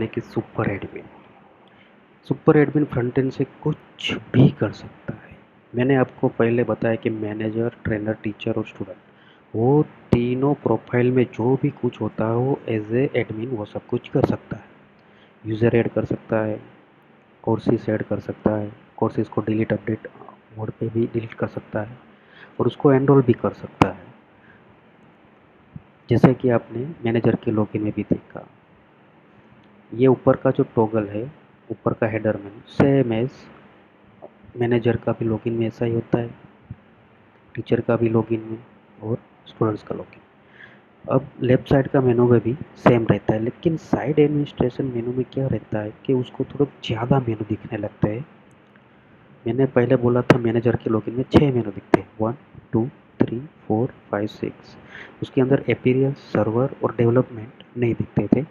यानी कि super admin. Super admin front end से कुछ भी कर सकता है। मैंने आपको पहले बताया कि मैनेजर, ट्रेनर, टीचर और स्टूडेंट, वो तीनों प्रोफाइल में जो भी कुछ होता है वो एज ए एडमिन वो सब कुछ कर सकता है। यूज़र ऐड कर सकता है, कोर्सेज ऐड कर सकता है, कोर्सेज को डिलीट अपडेट मोड पे भी डिलीट कर सकता है और उसको एनरोल भी कर सकता है। जैसे कि आपने मैनेजर के लॉगिन में भी देखा, ये ऊपर का जो टॉगल है, ऊपर का header menu same as manager का भी लॉगिन में ऐसा ही होता है, टीचर का भी लॉगिन में और स्टूडेंट्स का लॉगिन। अब लेफ्ट साइड का मेनू में भी सेम रहता है, लेकिन साइड एडमिनिस्ट्रेशन मेनू में क्या रहता है कि उसको थोड़ा ज़्यादा मेनू दिखने लगता है। मैंने पहले बोला था मैनेजर के लॉगिन में 6 मेनू दिखते हैं, 1 2 3 4 5 6। उसके अंदर अपीयरेंस, सर्वर और डेवलपमेंट नहीं दिखते थे,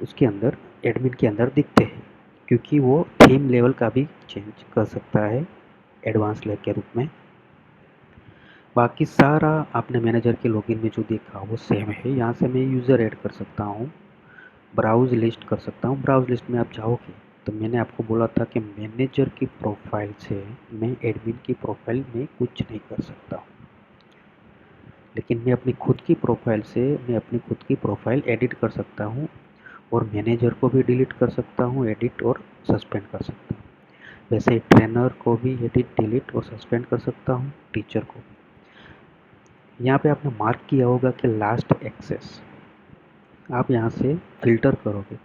उसके अंदर एडमिन के अंदर दिखते हैं, क्योंकि वो थीम लेवल का भी चेंज कर सकता है एडवांस लेयर के रूप में। बाकी सारा आपने मैनेजर के लॉगिन में जो देखा वो सेम है। यहाँ से मैं यूज़र ऐड कर सकता हूँ, ब्राउज लिस्ट कर सकता हूँ। ब्राउज लिस्ट में आप जाओगे तो मैंने आपको बोला था कि मैनेजर की प्रोफाइल से मैं एडमिन की प्रोफाइल में कुछ नहीं कर सकता हूँ, लेकिन मैं अपनी खुद की प्रोफाइल से मैं अपनी खुद की प्रोफाइल एडिट कर सकता हूँ और मैनेजर को भी डिलीट कर सकता हूँ, एडिट और सस्पेंड कर सकता हूँ। वैसे ट्रेनर को भी एडिट, डिलीट और सस्पेंड कर सकता हूँ, टीचर को भी। यहाँ पे आपने मार्क किया होगा कि लास्ट एक्सेस। आप यहाँ से फिल्टर करोगे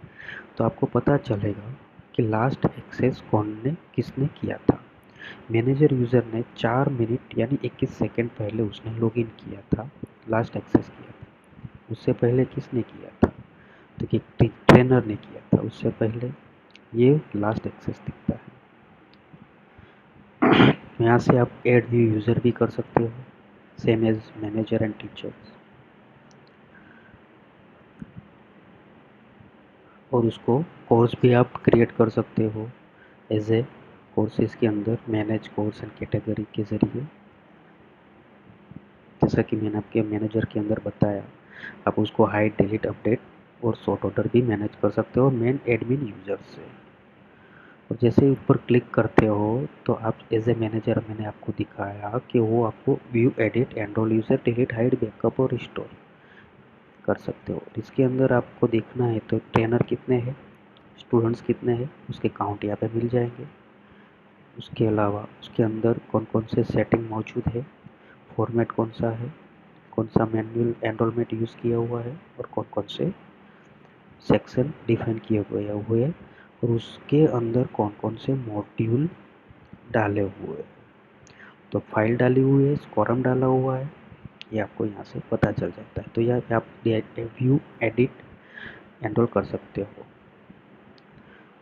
तो आपको पता चलेगा कि लास्ट एक्सेस किसने किया था। मैनेजर यूज़र ने 4 मिनट यानी 21 सेकंड पहले उसने लॉगिन किया था, लास्ट एक्सेस किया था। उससे पहले किसने किया था, तो कि ट्रेनर ने किया था उससे पहले। ये लास्ट एक्सेस दिखता है। यहाँ से आप ऐड न्यू यूज़र भी कर सकते हो, same as manager and teachers, और उसको कोर्स भी आप क्रिएट कर सकते हो एज ए कोर्सेज के अंदर मैनेज कोर्स एंड कैटेगरी के ज़रिए। जैसा कि मैंने आपके मैनेजर के अंदर बताया, आप उसको हाइड, डिलीट, अपडेट और सॉर्ट ऑर्डर भी मैनेज कर सकते हो मेन एडमिन यूज़र से। और जैसे ही ऊपर क्लिक करते हो तो आप एज ए मैनेजर, मैंने आपको दिखाया कि वो आपको view, edit, enrol user, delete, hide, backup और रिस्टोर कर सकते हो। इसके अंदर आपको देखना है तो ट्रेनर कितने हैं, स्टूडेंट्स कितने हैं, उसके काउंट यहाँ पे मिल जाएंगे। उसके अलावा उसके अंदर कौन कौन से सेटिंग मौजूद है, फॉर्मेट कौन सा है, कौन सा मैनुअल एनरोलमेंट यूज़ किया हुआ है और कौन कौन से सेक्शन डिफाइन किए हुए हैं और उसके अंदर कौन कौन से मॉड्यूल डाले हुए हैं। तो फाइल डाली हुई है, स्कोरम डाला हुआ है, ये आपको यहाँ से पता चल जाता है। तो यह आप व्यू, एडिट, एनरोल कर सकते हो।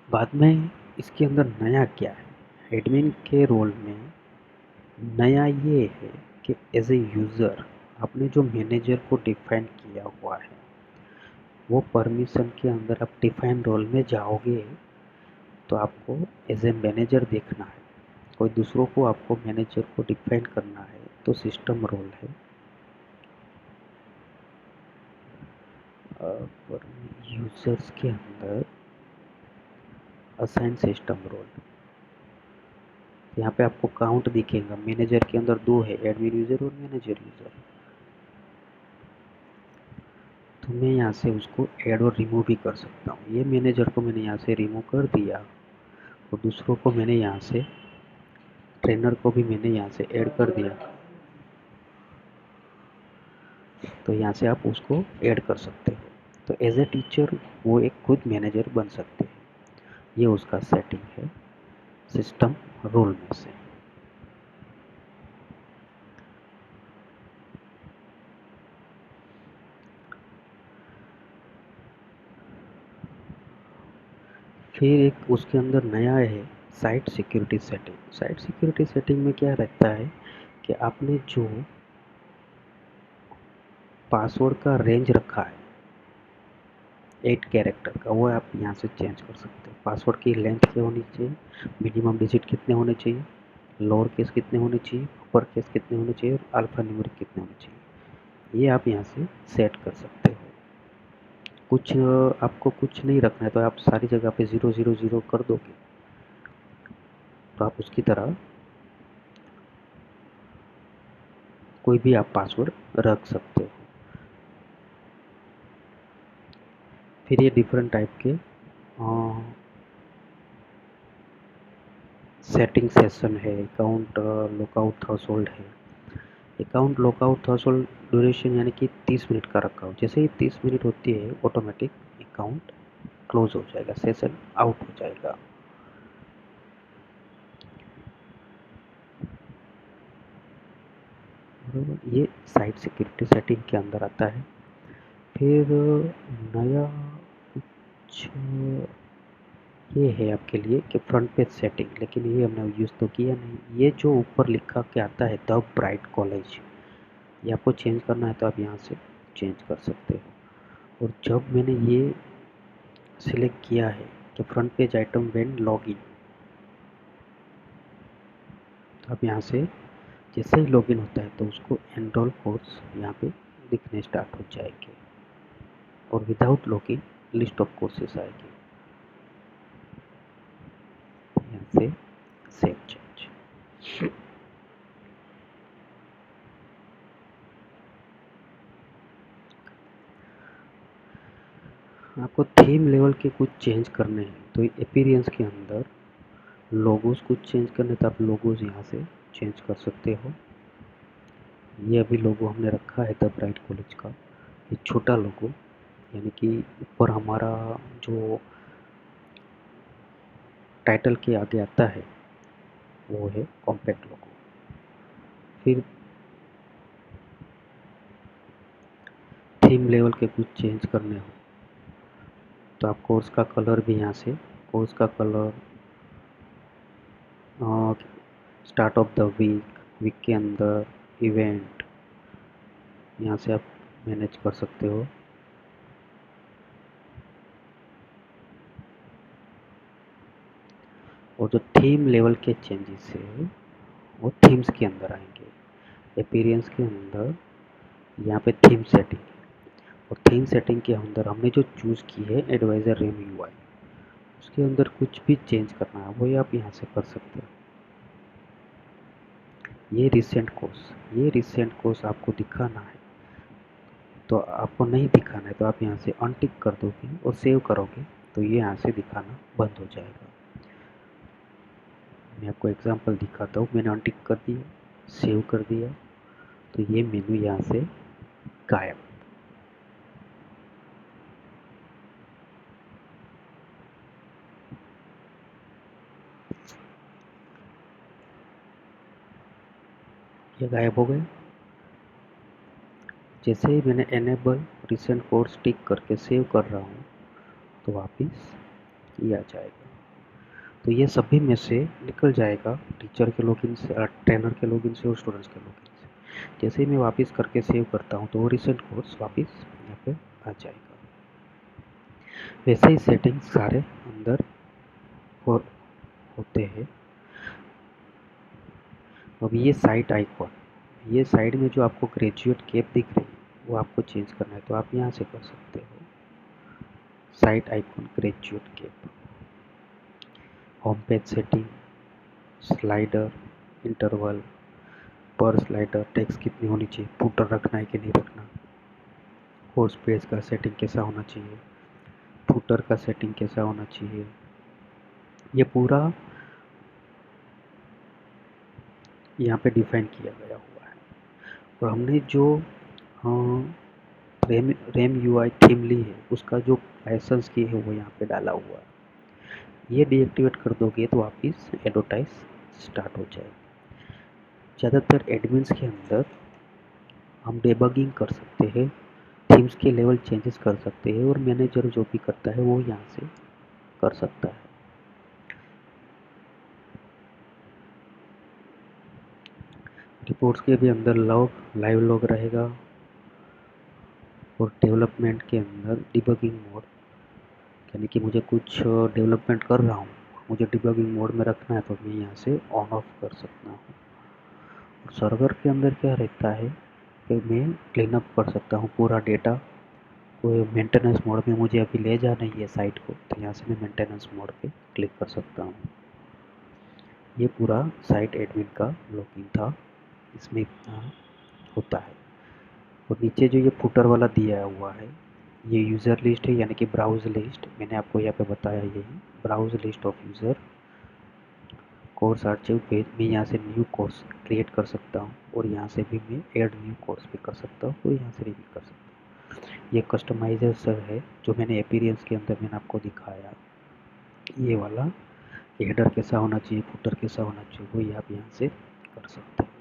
बाद में इसके अंदर नया क्या है, एडमिन के रोल में नया ये है कि एज ए यूज़र आपने जो मैनेजर को डिफाइन किया हुआ है वो परमिशन के अंदर आप डिफाइन रोल में जाओगे तो आपको एज ए मैनेजर देखना है। कोई दूसरों को आपको मैनेजर को डिफाइन करना है तो सिस्टम रोल है, पर यूजर्स के अंदर असाइन सिस्टम रोल। यहाँ पे आपको काउंट दिखेगा, मैनेजर के अंदर 2 है, एडमिन यूज़र और मैनेजर यूज़र। तो मैं यहाँ से उसको ऐड और रिमूव भी कर सकता हूँ। ये मैनेजर को मैंने यहाँ से रिमूव कर दिया और दूसरों को मैंने यहाँ से, ट्रेनर को भी मैंने यहाँ से ऐड कर दिया। तो यहाँ से आप उसको ऐड कर सकते हो। तो एज ए टीचर वो एक खुद मैनेजर बन सकते हैं। ये उसका सेटिंग है सिस्टम रोल में से। फिर एक उसके अंदर नया है site security setting. Site security setting में क्या रहता है कि आपने जो पासवर्ड का रेंज रखा है 8 कैरेक्टर का, वो आप यहाँ से चेंज कर सकते हो। पासवर्ड की लेंथ क्या होनी चाहिए, मिनिमम डिजिट कितने होने चाहिए, लोअर केस कितने होने चाहिए, अपर केस कितने होने चाहिए और अल्फा न्यूमेरिक कितने होने चाहिए, ये आप यहाँ से सेट कर सकते हो। आपको कुछ नहीं रखना है तो आप सारी जगह पे 000 कर दोगे, तो आप उसकी तरह कोई भी आप पासवर्ड रख सकते हो। फिर ये डिफरेंट टाइप के सेटिंग सेशन है, अकाउंट लॉकआउट थ्रेशोल्ड है। अकाउंट लॉकआउट थ्रेशोल्ड ड्यूरेशन यानी कि 30 मिनट का रखा हो। जैसे ही 30 मिनट होती है ऑटोमेटिक अकाउंट क्लोज हो जाएगा, सेशन आउट हो जाएगा। बरोबर, ये साइट सिक्योरिटी सेटिंग के अंदर आता है। फिर नया कुछ ये है आपके लिए कि फ्रंट पेज सेटिंग, लेकिन ये हमने यूज़ तो किया नहीं। ये जो ऊपर लिखा के आता है द ब्राइट कॉलेज, ये आपको चेंज करना है तो आप यहाँ से चेंज कर सकते हो। और जब मैंने ये सिलेक्ट किया है कि front page item when login, तो आप यहाँ से जैसे ही लॉगिन होता है तो उसको एनरोल कोर्स यहाँ पे दिखने स्टार्ट हो जाएंगे और without login list of courses आएगी। यहाँ से सेव चेंज। आपको थीम लेवल के कुछ चेंज करने हैं तो अपीयरेंस के अंदर लोगोस कुछ चेंज करने, तो आप लोगोस यहाँ से चेंज कर सकते हो। ये अभी लोगो हमने रखा है द ब्राइट कॉलेज का, ये छोटा लोगो, यानी कि ऊपर हमारा जो टाइटल के आगे आता है वो है कॉम्पैक्ट लोगो। फिर थीम लेवल के कुछ चेंज करने हो तो आप कोर्स का कलर भी यहाँ से, कोर्स का colour start of the week, week के अंदर इवेंट, यहाँ से आप मैनेज कर सकते हो। और जो थीम लेवल के चेंजेस है वो थीम्स के अंदर आएंगे। अपीयरेंस के अंदर यहाँ पे थीम सेटिंग, और थीम सेटिंग के अंदर हमने जो चूज़ की है एडवाइजर रेम यूआई, उसके अंदर कुछ भी चेंज करना है वो आप यहाँ से कर सकते हो। ये रिसेंट कोर्स आपको दिखाना है, तो आपको नहीं दिखाना है तो आप यहाँ से अनटिक कर दोगे और सेव करोगे तो ये यहाँ से दिखाना बंद हो जाएगा। मैं आपको एग्जांपल दिखाता हूँ। मैंने अनटिक कर दिया, सेव कर दिया, तो ये मेनू यहाँ से गायब। ये गायब हो गया। जैसे ही मैंने एनेबल रिसेंट कोर्स टिक करके सेव कर रहा हूँ तो वापस ये आ जाएगा। तो ये सभी में से निकल जाएगा, टीचर के लॉगिन से, ट्रेनर के लॉगिन से और स्टूडेंट्स के लॉगिन से। जैसे ही मैं वापस करके सेव करता हूँ तो वो रिसेंट कोर्स वापस यहाँ पे आ जाएगा। वैसे ही सेटिंग्स सारे अंदर हो, होते हैं। अब ये साइट आइकॉन, ये साइड में जो आपको ग्रेजुएट कैप दिख रही है वो आपको चेंज करना है तो आप यहाँ से कर सकते हो। Site icon graduate cap, home page setting, slider, interval, पर स्लाइडर, टेक्स्ट कितनी होनी चाहिए, फुटर रखना है कि नहीं रखना, कोर्स पेज का सेटिंग कैसा होना चाहिए, फुटर का सेटिंग कैसा होना चाहिए, ये पूरा यहाँ पे डिफाइन किया गया हुआ है। और हमने जो रेम यूआई थीम ली है उसका जो लाइसेंस की है वो यहाँ पे डाला हुआ है। ये डीएक्टिवेट कर दोगे तो वापस एडवर्टाइज स्टार्ट हो जाएगा। ज़्यादातर एडमिन्स के अंदर हम डेबगिंग कर सकते हैं, थीम्स के लेवल चेंजेस कर सकते हैं, और मैनेजर जो भी करता है वो यहाँ से कर सकता है। रिपोर्ट्स के भी अंदर लाइव लॉग रहेगा, और डेवलपमेंट के अंदर डिबगिंग मोड, यानी कि मुझे कुछ डेवलपमेंट कर रहा हूँ, मुझे डिबगिंग मोड में रखना है तो मैं यहाँ से ऑन ऑफ कर सकता हूँ। और सर्वर के अंदर क्या रहता है कि मैं क्लीन अप कर सकता हूँ पूरा डेटा, कोई मेंटेनेंस मोड में मुझे अभी ले जाना ही है साइट को, तो यहाँ से मैं मेंटेनेंस मोड पे क्लिक कर सकता हूँ। ये पूरा साइट एडमिन का लॉगिन था, इसमें इतना होता है। और नीचे जो ये फुटर वाला दिया हुआ है, ये यूज़र लिस्ट है, यानी कि ब्राउज लिस्ट। मैंने आपको यहाँ पे बताया यही, browse list of user course archive page. मैं यहाँ से न्यू कोर्स क्रिएट कर सकता हूँ, और यहाँ से भी मैं ऐड न्यू कोर्स भी कर सकता हूँ, और यहाँ से भी कर सकता हूँ। ये कस्टमाइजेशन है जो मैंने अपीयरेंस के अंदर मैंने आपको दिखाया, ये वाला हेडर कैसा होना चाहिए, फुटर कैसा होना चाहिए, वो आप यहाँ से कर सकते हैं।